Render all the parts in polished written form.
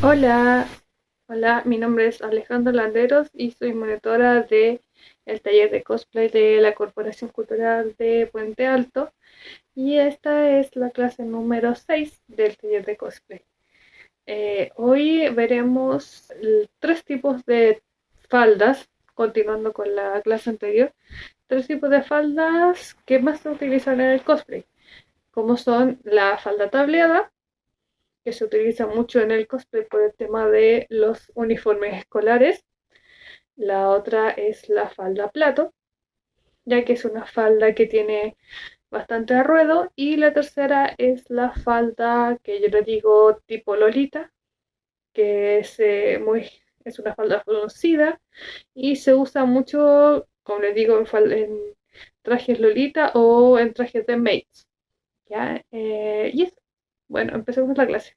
Hola, hola, mi nombre es Alejandra Landeros y soy monitora de el taller de cosplay de la Corporación Cultural de Puente Alto y esta es la clase número 6 del taller de cosplay. Hoy veremos tres tipos de faldas, continuando con la clase anterior, tres tipos de faldas que más se utilizan en el cosplay, como son la falda tableada, que se utiliza mucho en el cosplay por el tema de los uniformes escolares. La otra es la falda plato, ya que es una falda que tiene bastante ruedo. Y la tercera es la falda que yo le digo tipo Lolita, que es una falda fruncida y se usa mucho, como les digo, en trajes Lolita o en trajes de maids. ¿Ya? Y eso. Bueno, empecemos la clase.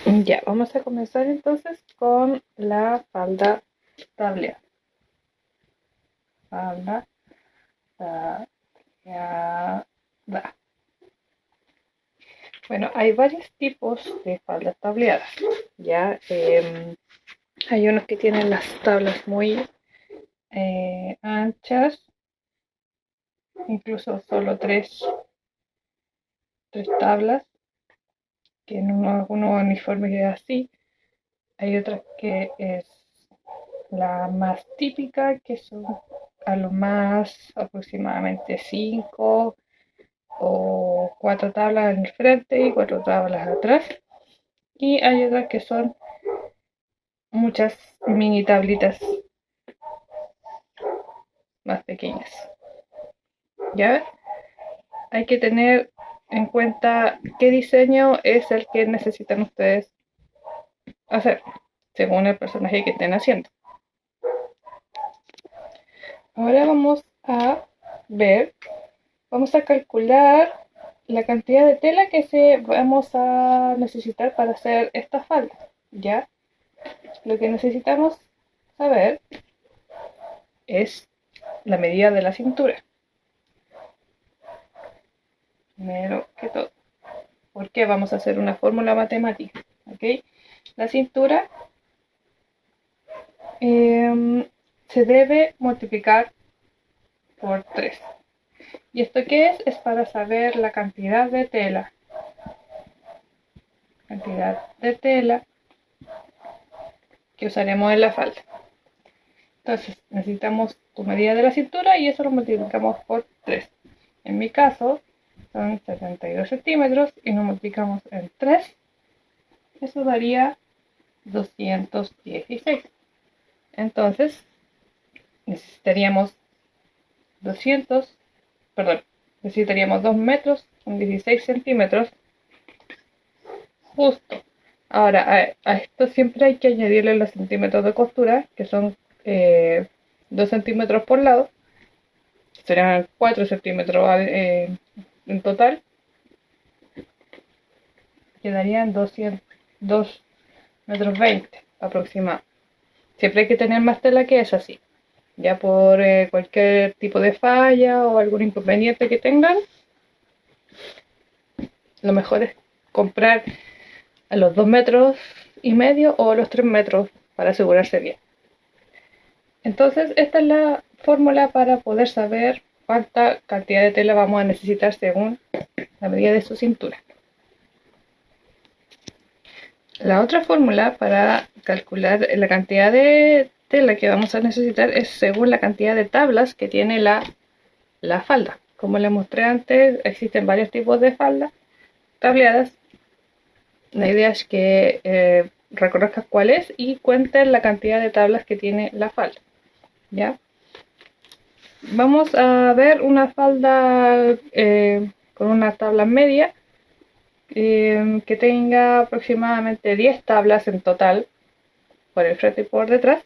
Ya, vamos a comenzar entonces con la falda tableada. Falda tableada. Bueno, hay varios tipos de faldas tableadas. Ya, hay unos que tienen las tablas muy anchas, incluso solo tres tablas, que en algunos uniformes es así. Hay otras que es la más típica, que son a lo más aproximadamente 5 o 4 tablas en el frente y 4 tablas atrás. Y hay otras que son muchas mini tablitas más pequeñas. ¿Ya? Hay que tener en cuenta qué diseño es el que necesitan ustedes hacer, según el personaje que estén haciendo. Ahora ver, vamos a calcular la cantidad de tela que vamos a necesitar para hacer esta falda. ¿Ya? Lo que necesitamos saber es la medida de la cintura. Primero que todo. Porque vamos a hacer una fórmula matemática. ¿Ok? La cintura se debe multiplicar por 3. ¿Y esto qué es? Es para saber la cantidad de tela. Cantidad de tela que usaremos en la falda. Entonces necesitamos tu medida de la cintura y eso lo multiplicamos por 3. En mi caso son 72 centímetros y lo multiplicamos en 3. Eso daría 216. Entonces necesitaríamos 200, perdón, necesitaríamos 2 metros con 16 centímetros justo. Ahora, a esto siempre hay que añadirle los centímetros de costura, que son 2 centímetros por lado, serían 4 centímetros en total, quedarían 2 metros 20 aproximado. Siempre hay que tener más tela que eso, así, ya por cualquier tipo de falla o algún inconveniente que tengan, lo mejor es comprar a los 2,5 metros o a los 3 metros para asegurarse bien. Entonces, esta es la fórmula para poder saber cuánta cantidad de tela vamos a necesitar según la medida de su cintura. La otra fórmula para calcular la cantidad de tela que vamos a necesitar es según la cantidad de tablas que tiene la falda. Como les mostré antes, existen varios tipos de faldas tableadas. La idea es que reconozcas cuál es y cuentes la cantidad de tablas que tiene la falda. ¿Ya? Vamos a ver una falda con una tabla media que tenga aproximadamente 10 tablas en total, por el frente y por detrás.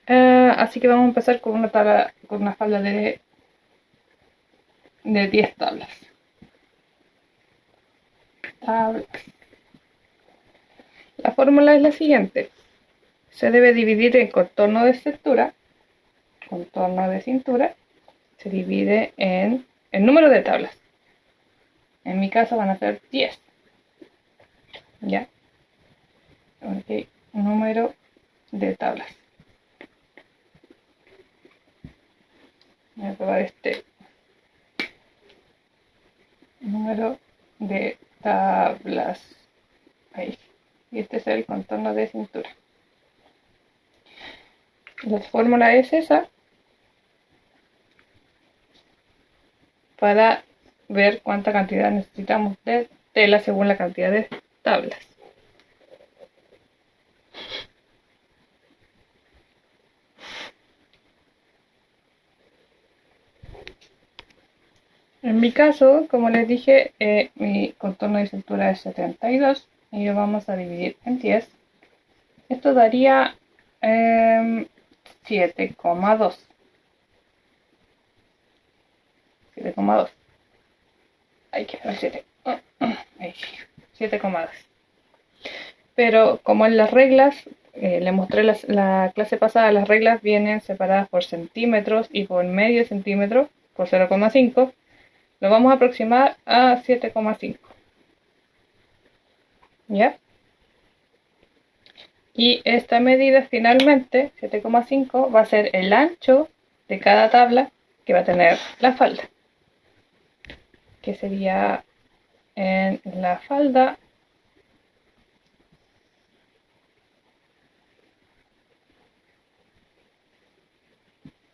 Así que vamos a empezar con una falda de 10 tablas. La fórmula es la siguiente. Se debe dividir en contorno de cintura. Contorno de cintura se divide en el número de tablas. En mi caso van a ser 10. Ya. Ok, número de tablas. Voy a probar este número de tablas. Ahí. Y este es el contorno de cintura. La fórmula es esa para ver cuánta cantidad necesitamos de tela según la cantidad de tablas. En mi caso, como les dije, mi contorno de cintura es 72 y lo vamos a dividir en 10. Esto daría 7,2. 7,2. Hay que ver 7. Ahí sí, 7,2. Pero como en las reglas, le mostré la clase pasada, las reglas vienen separadas por centímetros y por medio centímetro, por 0,5. Lo vamos a aproximar a 7,5. ¿Ya? Y esta medida finalmente, 7,5, va a ser el ancho de cada tabla que va a tener la falda. Que sería en la falda.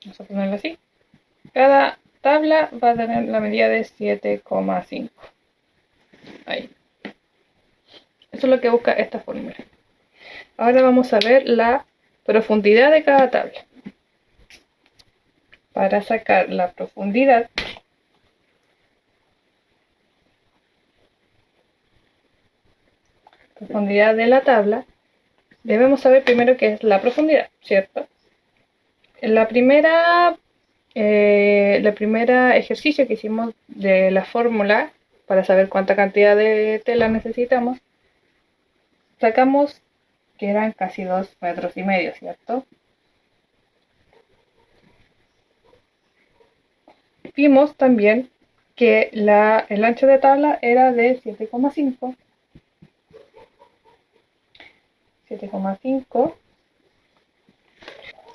Vamos a ponerlo así. Cada tabla va a tener la medida de 7,5. Ahí. Eso es lo que busca esta fórmula. Ahora vamos a ver la profundidad de cada tabla. Para sacar la profundidad, de la tabla, debemos saber primero qué es la profundidad, ¿cierto? La primera ejercicio que hicimos de la fórmula para saber cuánta cantidad de tela necesitamos, sacamos que eran casi 2,5 metros, ¿cierto? Vimos también que el ancho de tabla era de 7,5. 7,5.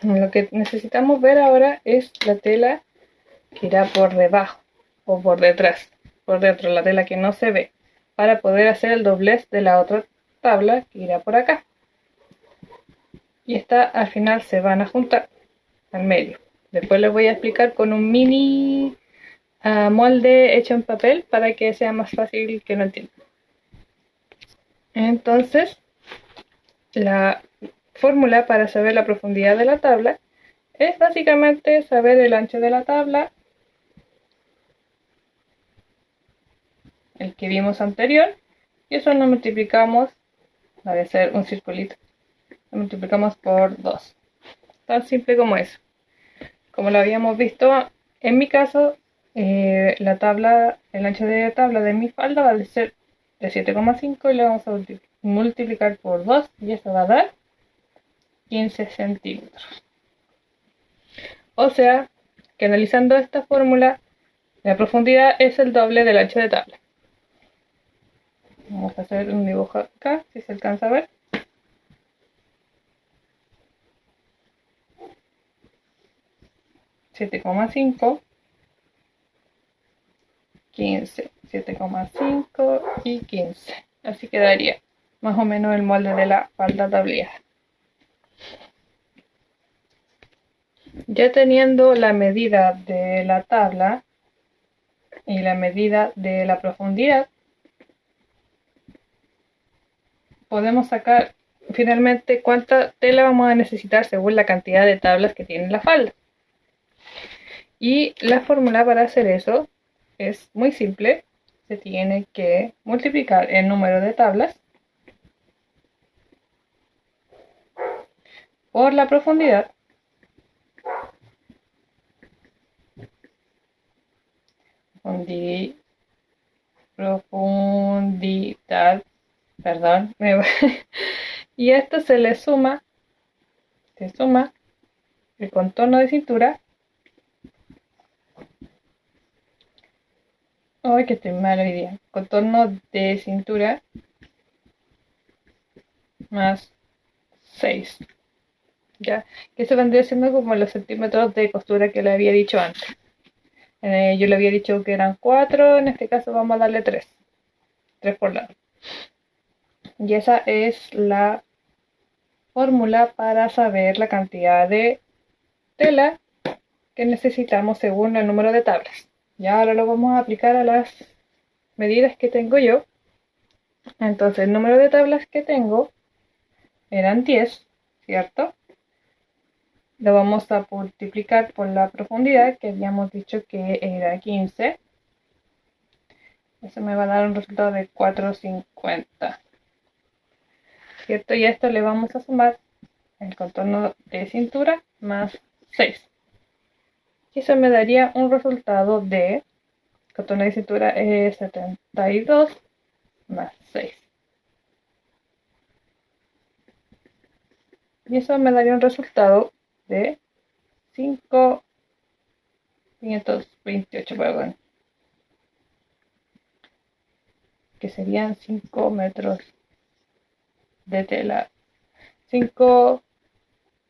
Lo que necesitamos ver ahora es la tela que irá por debajo o por detrás, por dentro, la tela que no se ve, para poder hacer el doblez de la otra tabla que irá por acá. Y esta al final se van a juntar al medio. Después les voy a explicar con un mini molde hecho en papel para que sea más fácil que lo entiendan. Entonces, la fórmula para saber la profundidad de la tabla es básicamente saber el ancho de la tabla, el que vimos anterior, y eso lo multiplicamos, debe ser un circulito, lo multiplicamos por 2. Tan simple como eso. Como lo habíamos visto, en mi caso, el ancho de tabla de mi falda va a ser de 7,5 y le vamos a multiplicar por 2 y eso va a dar 15 centímetros. O sea, que analizando esta fórmula, la profundidad es el doble del ancho de tabla. Vamos a hacer un dibujo acá, si se alcanza a ver. 7,5, 15, 7,5 y 15. Así quedaría más o menos el molde de la falda tablillada. Ya teniendo la medida de la tabla y la medida de la profundidad, podemos sacar finalmente cuánta tela vamos a necesitar según la cantidad de tablas que tiene la falda. Y la fórmula para hacer eso es muy simple. Se tiene que multiplicar el número de tablas por la profundidad. Profundidad, perdón, y a esto se suma el contorno de cintura. Ay, que estoy mal hoy día. Contorno de cintura más 6. ¿Ya? Que se vendría siendo como los centímetros de costura que le había dicho antes. Yo le había dicho que eran 4, en este caso vamos a darle 3. 3 por lado. Y esa es la fórmula para saber la cantidad de tela que necesitamos según el número de tablas. Ya ahora lo vamos a aplicar a las medidas que tengo yo. Entonces el número de tablas que tengo eran 10, ¿cierto? Lo vamos a multiplicar por la profundidad que habíamos dicho que era 15. Eso me va a dar un resultado de 450, ¿cierto? Y a esto le vamos a sumar el contorno de cintura más 6. Y eso me daría un resultado de contorno de cintura es 72 más 6. Y eso me daría un resultado de 528, perdón, que serían 5 metros de tela. 5,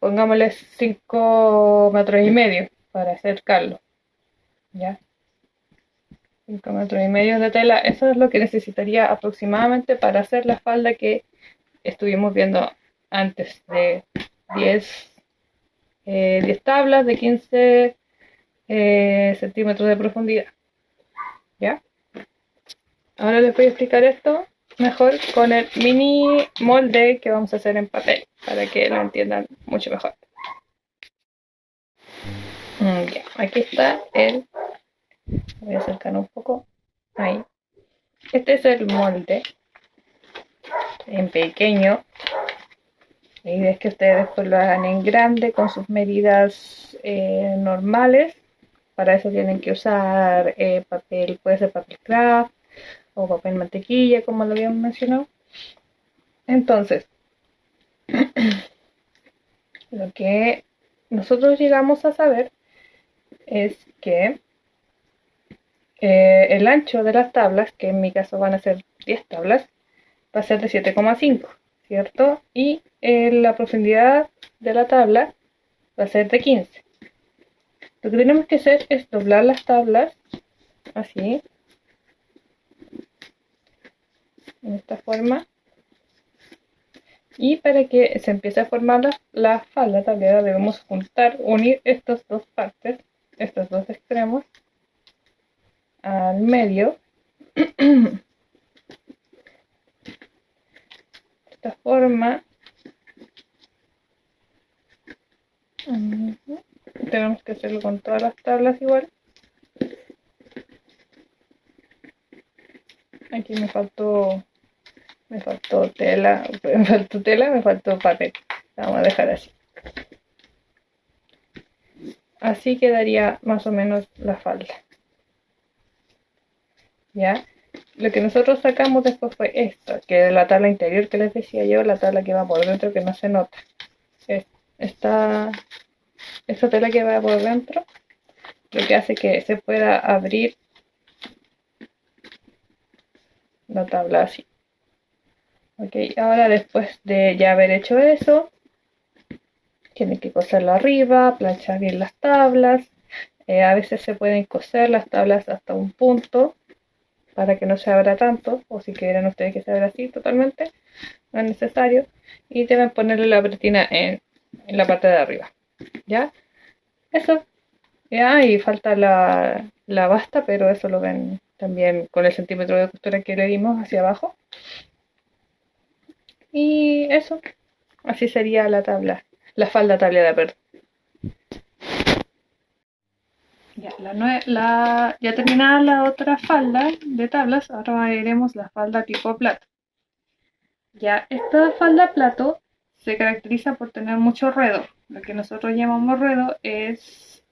pongámosle 5 metros y medio para acercarlo. ¿Ya? 5 metros y medio de tela, eso es lo que necesitaría aproximadamente para hacer la falda que estuvimos viendo antes, de 10 tablas de 15 centímetros de profundidad. ¿Ya? Ahora les voy a explicar esto mejor con el mini molde que vamos a hacer en papel para que lo entiendan mucho mejor. Bien, aquí está el, voy a acercar un poco, ahí. Este es el molde en pequeño. La idea es que ustedes después lo hagan en grande con sus medidas normales. Para eso tienen que usar papel, puede ser papel craft o papel mantequilla, como lo habíamos mencionado. Entonces, lo que nosotros llegamos a saber es que el ancho de las tablas, que en mi caso van a ser 10 tablas, va a ser de 7,5, ¿cierto? Y la profundidad de la tabla va a ser de 15. Lo que tenemos que hacer es doblar las tablas, así, en esta forma. Y para que se empiece a formar la falda tablera debemos unir estas dos partes, estos dos extremos, al medio. De esta forma. Tenemos que hacerlo con todas las tablas igual. Aquí me faltó tela, me faltó papel. Vamos a dejar así. Así quedaría más o menos la falda. ¿Ya? Lo que nosotros sacamos después fue esto, que es la tabla interior que les decía yo, la tabla que va por dentro que no se nota. Esta tela que va por dentro, lo que hace que se pueda abrir la tabla así. Ok, ahora después de ya haber hecho eso, tienen que coserlo arriba, planchar bien las tablas. A veces se pueden coser las tablas hasta un punto para que no se abra tanto, o si quieren ustedes que se abra así totalmente, no es necesario. Y deben ponerle la pretina en la parte de arriba. ¿Ya? Eso. Ya, y falta la basta, pero eso lo ven también con el centímetro de costura que le dimos hacia abajo. Y eso, así sería la tabla, la falda tableada, perdón. Ya terminada la otra falda de tablas, ahora veremos la falda tipo plato. Ya, esta falda plato se caracteriza por tener mucho ruedo. Lo que nosotros llamamos ruedo es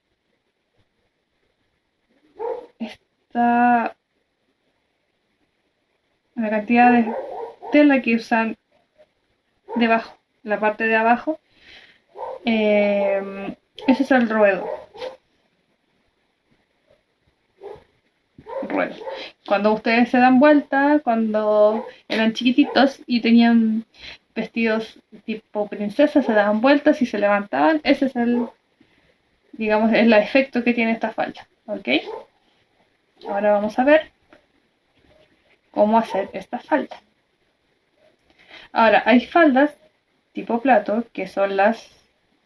la cantidad de tela que usan debajo, la parte de abajo. Ese es el ruedo. Cuando ustedes se dan vuelta, cuando eran chiquititos y tenían vestidos tipo princesa se daban vueltas y se levantaban. Ese es el, digamos, el efecto que tiene esta falda, ¿ok? Ahora vamos a ver cómo hacer esta falda. Ahora, hay faldas tipo plato, que son las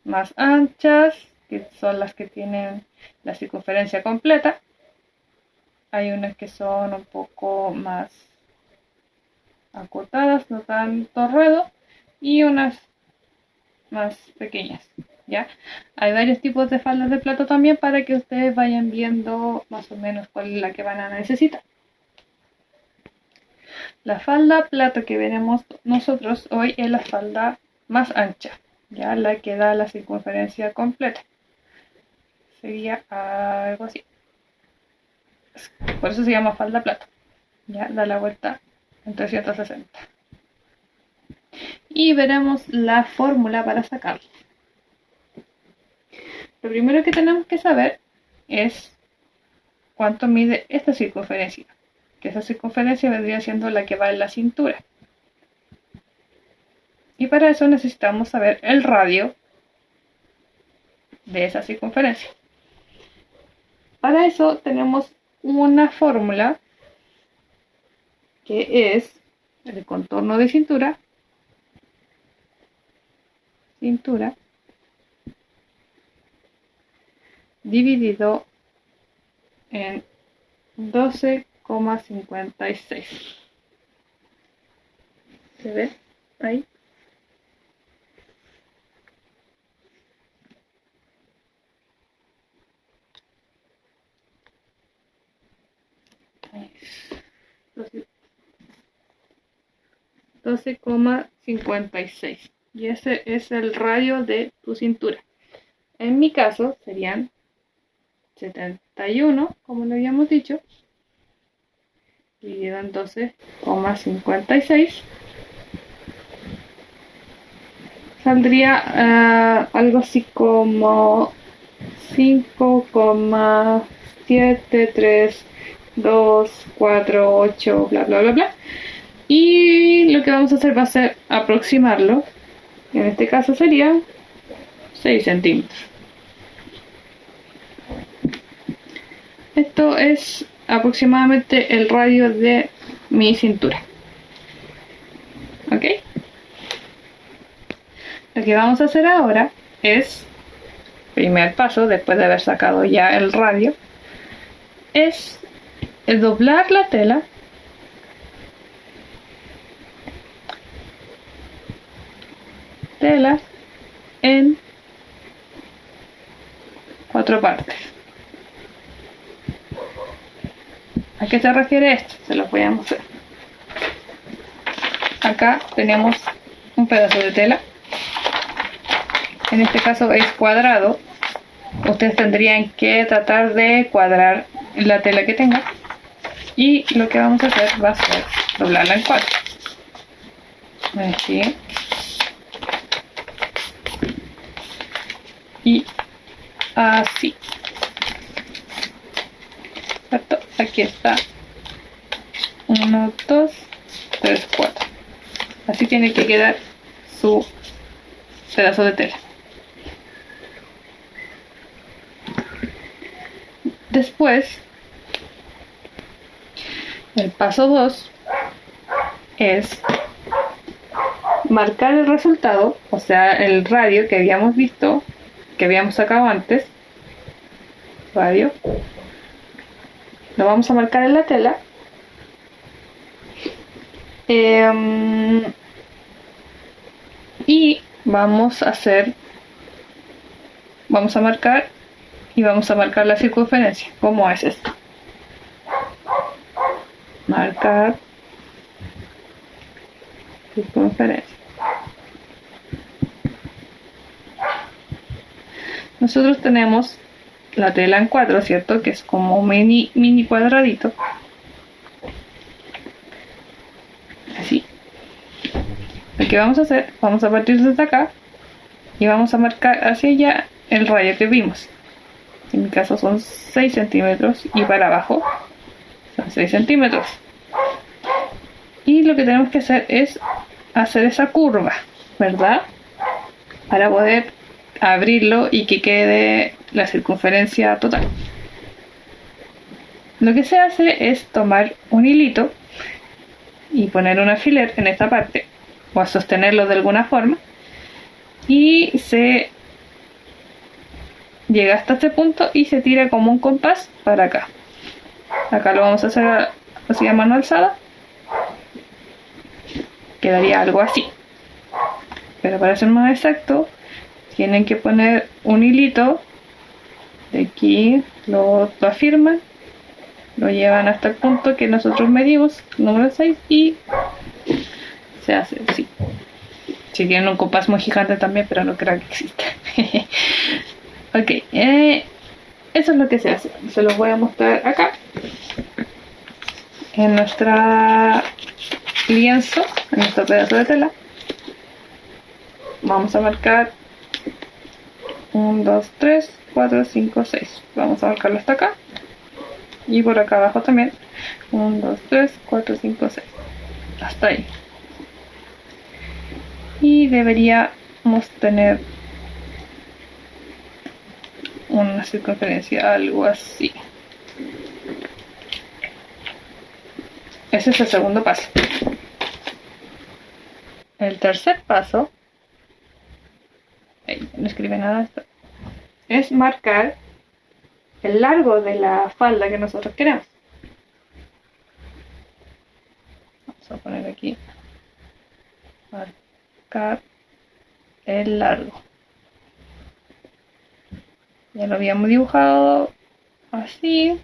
más anchas, que son las que tienen la circunferencia completa. Hay unas que son un poco más acotadas, no tanto ruedo, y unas más pequeñas, ¿ya? Hay varios tipos de faldas de plato también para que ustedes vayan viendo más o menos cuál es la que van a necesitar. La falda plato que veremos nosotros hoy es la falda más ancha, ya la que da la circunferencia completa. Sería algo así. Por eso se llama falda plato. Ya da la vuelta en 360. Y veremos la fórmula para sacarla. Lo primero que tenemos que saber es cuánto mide esta circunferencia. Que esa circunferencia vendría siendo la que va en la cintura. Y para eso necesitamos saber el radio de esa circunferencia. Para eso tenemos una fórmula que es el contorno de cintura dividido en 12,56. ¿Se ve ahí? Ahí. 12,56. Y ese es el radio de tu cintura. En mi caso serían 71, como lo habíamos dicho, dividido en 12,56. Saldría algo así como 5,73248, bla bla bla bla. Y lo que vamos a hacer va a ser aproximarlo. En este caso sería 6 centímetros. Esto es aproximadamente el radio de mi cintura. ¿Ok? Lo que vamos a hacer ahora es, primer paso, después de haber sacado ya el radio, es doblar la tela en 4 partes. ¿A qué se refiere esto? Se lo voy a mostrar. Acá tenemos un pedazo de tela. En este caso es cuadrado. Ustedes tendrían que tratar de cuadrar la tela que tengan. Y lo que vamos a hacer va a ser doblarla en 4. Así. Y así. ¿Cierto? Aquí está 1, 2, 3, 4. Así tiene que quedar su pedazo de tela. Después, el paso 2 es marcar el resultado, o sea, el radio que habíamos visto, que habíamos sacado antes. Radio. Lo vamos a marcar en la tela. Y vamos a marcar la circunferencia. ¿Cómo es esto? Marcar circunferencia. Nosotros tenemos la tela en 4, ¿cierto? Que es como un mini cuadradito. Así. Lo que vamos a hacer, vamos a partir desde acá y vamos a marcar hacia allá el radio que vimos. En mi caso son 6 centímetros y para abajo son 6 centímetros. Y lo que tenemos que hacer es hacer esa curva, ¿verdad? Para poder abrirlo y que quede la circunferencia total. Lo que se hace es tomar un hilito y poner un alfiler en esta parte o a sostenerlo de alguna forma y se llega hasta este punto y se tira como un compás para acá. Acá lo vamos a hacer así a mano alzada. Quedaría algo así. Pero para ser más exacto, tienen que poner un hilito de aquí, lo afirman, lo llevan hasta el punto que nosotros medimos, número 6, y se hace así. Si tienen un compás muy gigante también, pero no creo que exista. Ok, eso es lo que se hace. Se los voy a mostrar acá. En nuestra lienzo, en nuestro pedazo de tela, vamos a marcar 1, 2, 3, 4, 5, 6. Vamos a marcarlo hasta acá. Y por acá abajo también. 1, 2, 3, 4, 5, 6. Hasta ahí. Y deberíamos tener una circunferencia, algo así. Ese es el segundo paso. El tercer paso, no escribe nada esto, es marcar el largo de la falda que nosotros queremos. Vamos a poner aquí, marcar el largo. Ya lo habíamos dibujado así.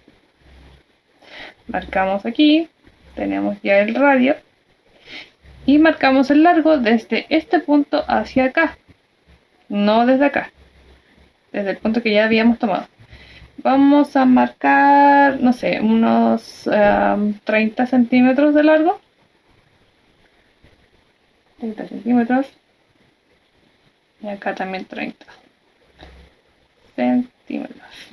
Marcamos aquí, tenemos ya el radio. Y marcamos el largo desde este punto hacia acá. No desde acá. Desde el punto que ya habíamos tomado. Vamos a marcar, no sé, unos 30 centímetros de largo. 30 centímetros. Y acá también 30 centímetros.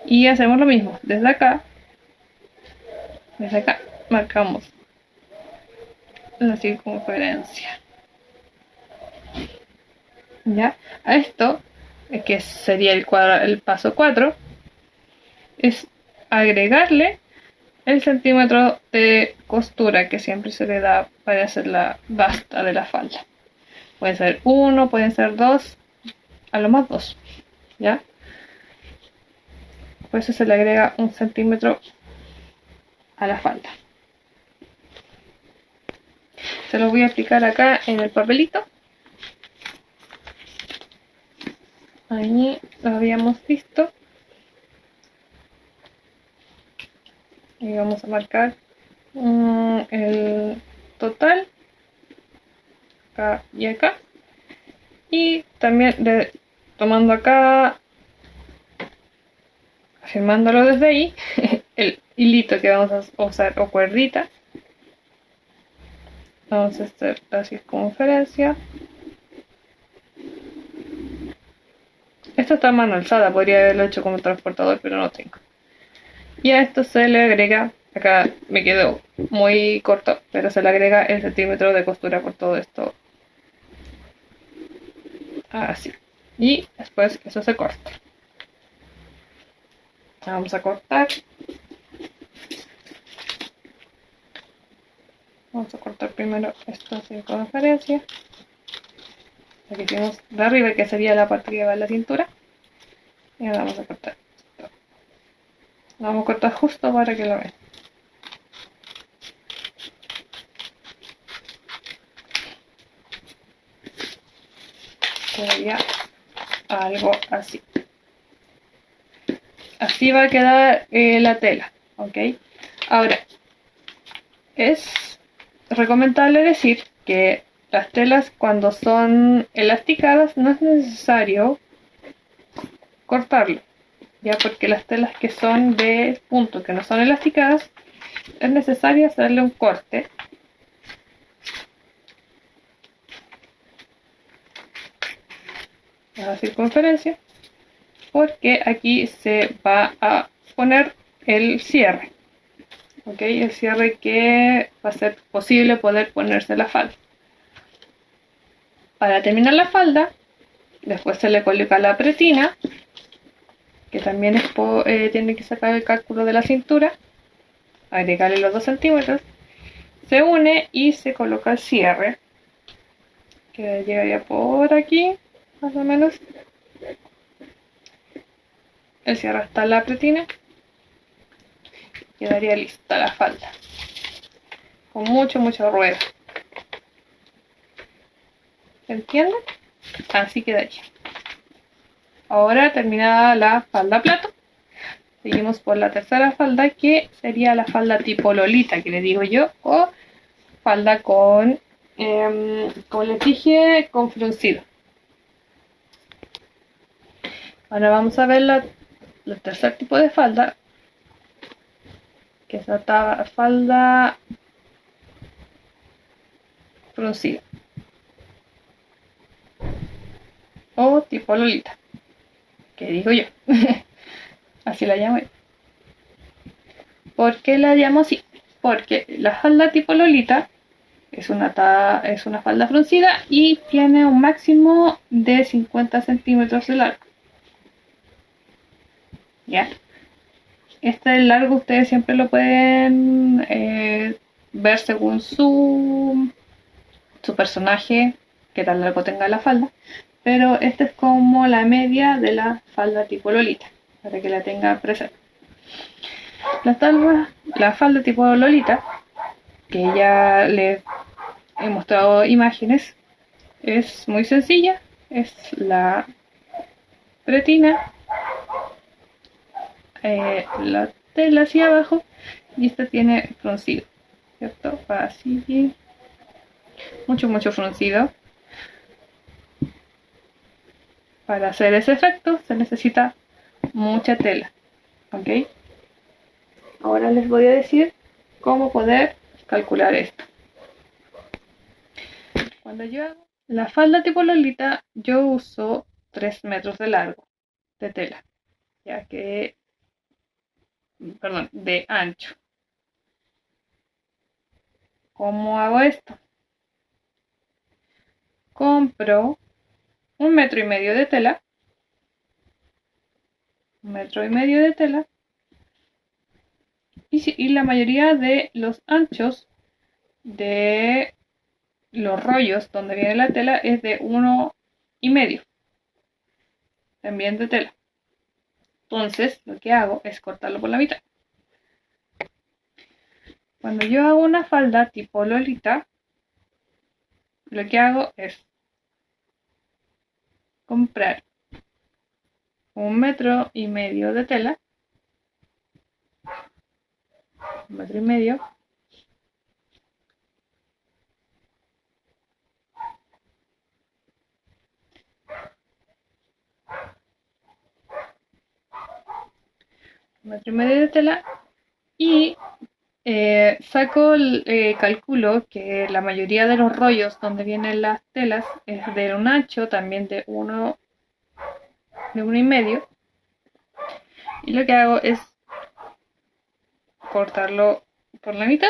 Y hacemos lo mismo. Desde acá marcamos la circunferencia. ¿Ya? A esto, que sería el paso 4, es agregarle el centímetro de costura que siempre se le da para hacer la basta de la falda. Puede ser 1, pueden ser 2, a lo más 2, ¿ya? Por eso se le agrega un centímetro a la falda. Se lo voy a aplicar acá en el papelito. Ahí lo habíamos visto. Y vamos a marcar el total acá y acá. Y también tomando acá, afirmándolo desde ahí, el hilito que vamos a usar o cuerdita. Vamos a hacer la circunferencia. Esto está a mano alzada, podría haberlo hecho como transportador, pero no tengo. Y a esto se le agrega, acá me quedó muy corto, pero se le agrega el centímetro de costura por todo esto. Así. Y después eso se corta. Vamos a cortar. Vamos a cortar primero esta circunferencia. Aquí tenemos de arriba, que sería la parte que va en la cintura. Y ahora vamos a cortar esto. Lo vamos a cortar justo para que lo vean. Quedaría algo así. Así va a quedar la tela, ¿ok? Ahora, es recomendable decir que las telas, cuando son elasticadas, no es necesario cortarlo, ya, porque las telas que son de punto, que no son elasticadas, es necesario hacerle un corte la circunferencia, porque aquí se va a poner el cierre, ¿ok? El cierre que va a ser posible poder ponerse la falda. Para terminar la falda, después se le coloca la pretina, que también tiene que sacar el cálculo de la cintura, agregarle los 2 centímetros, se une y se coloca el cierre, que llegaría por aquí, más o menos. El cierre hasta la pretina, quedaría lista la falda, con mucha rueda. ¿Se entiende? Así quedaría. Ahora terminada la falda plato, seguimos por la tercera falda, que sería la falda tipo lolita, que le digo yo, o falda con, como les dije, con fruncido. Ahora vamos a ver el tercer tipo de falda, que es la falda fruncida o tipo lolita, que digo yo. Así la llamo yo. ¿Por qué la llamo así? Porque la falda tipo lolita es una falda fruncida y tiene un máximo de 50 centímetros de largo. ¿Ya? Este largo ustedes siempre lo pueden ver según su personaje, qué tan largo tenga la falda, pero esta es como la media de la falda tipo lolita, para que la tenga presente. La falda tipo lolita, que ya les he mostrado imágenes, es muy sencilla, es la pretina, la tela hacia abajo, y esta tiene fruncido, ¿cierto? Así, mucho fruncido. Para hacer ese efecto se necesita mucha tela, ¿ok? Ahora les voy a decir cómo poder calcular esto. Cuando yo hago la falda tipo lolita, yo uso 3 metros de largo de tela, ya que, perdón, de ancho. ¿Cómo hago esto? Compro 1,5 metros de tela, 1,5 metros de tela, y la mayoría de los anchos de los rollos donde viene la tela es de 1,5 también de tela. Entonces lo que hago es cortarlo por la mitad. Cuando yo hago una falda tipo lolita, lo que hago es comprar 1,5 metros de tela, 1,5 metros, de tela, y calculo que la mayoría de los rollos donde vienen las telas es de un ancho también de 1,5, y lo que hago es cortarlo por la mitad.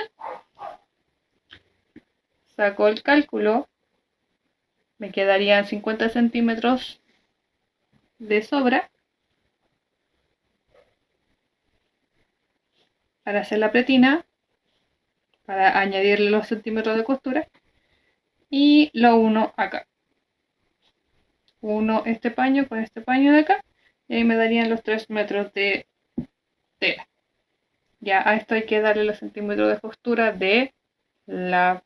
Saco el cálculo, me quedarían 50 centímetros de sobra para hacer la pretina, para añadirle los centímetros de costura, y lo uno acá. Uno este paño con este paño de acá, y ahí me darían los 3 metros de tela. Ya a esto hay que darle los centímetros de costura de la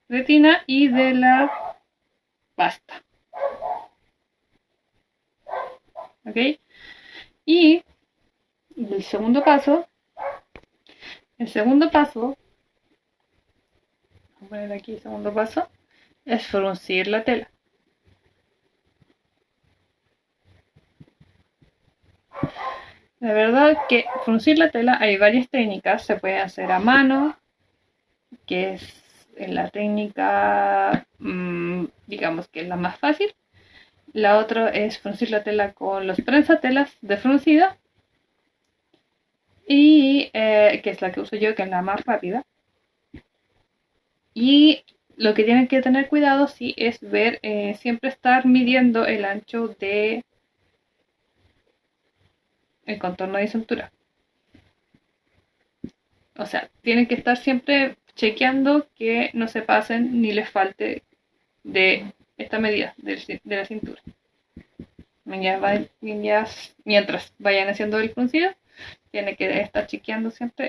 pretina y de la pasta. ¿Ok? Y el segundo paso, voy a poner aquí el segundo paso, es fruncir la tela. La verdad que fruncir la tela hay varias técnicas, se puede hacer a mano, que es la técnica, digamos que es la más fácil, La otra es fruncir la tela con los prensatelas de fruncida. Y que es la que uso yo, que es la más rápida. Y lo que tienen que tener cuidado sí es ver, siempre estar midiendo el ancho de el contorno de cintura. O sea, tienen que estar siempre chequeando que no se pasen ni les falte de esta medida de la cintura. Mientras vayan haciendo el fruncido, tiene que estar chequeando siempre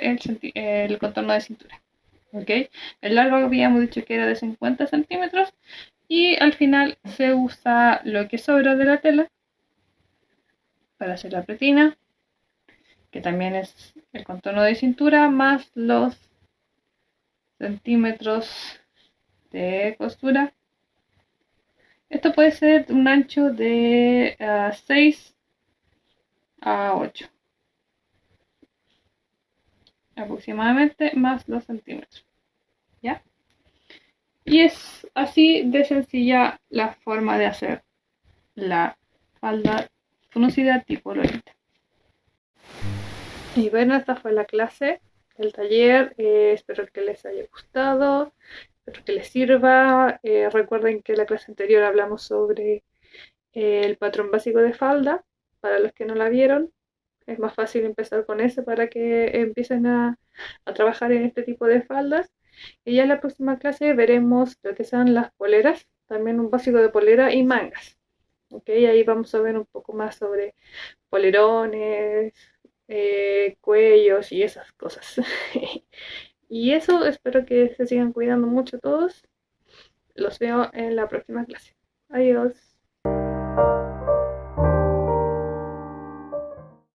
el contorno de cintura. ¿Ok? El largo habíamos dicho que era de 50 centímetros y al final se usa lo que sobra de la tela para hacer la pretina, que también es el contorno de cintura más los centímetros de costura. Esto puede ser un ancho de 6 a 8 aproximadamente, más los centímetros. ¿Ya? Y es así de sencilla la forma de hacer la falda fruncida tipo Lolita. Y bueno, esta fue la clase, el taller. Espero que les haya gustado, espero que les sirva. Recuerden que en la clase anterior hablamos sobre el patrón básico de falda. Para los que no la vieron, es más fácil empezar con ese para que empiecen a trabajar en este tipo de faldas. Y ya en la próxima clase veremos lo que son las poleras, también un básico de polera y mangas. ¿Ok? Ahí vamos a ver un poco más sobre polerones, cuellos y esas cosas. Y eso, espero que se sigan cuidando mucho todos. Los veo en la próxima clase. Adiós.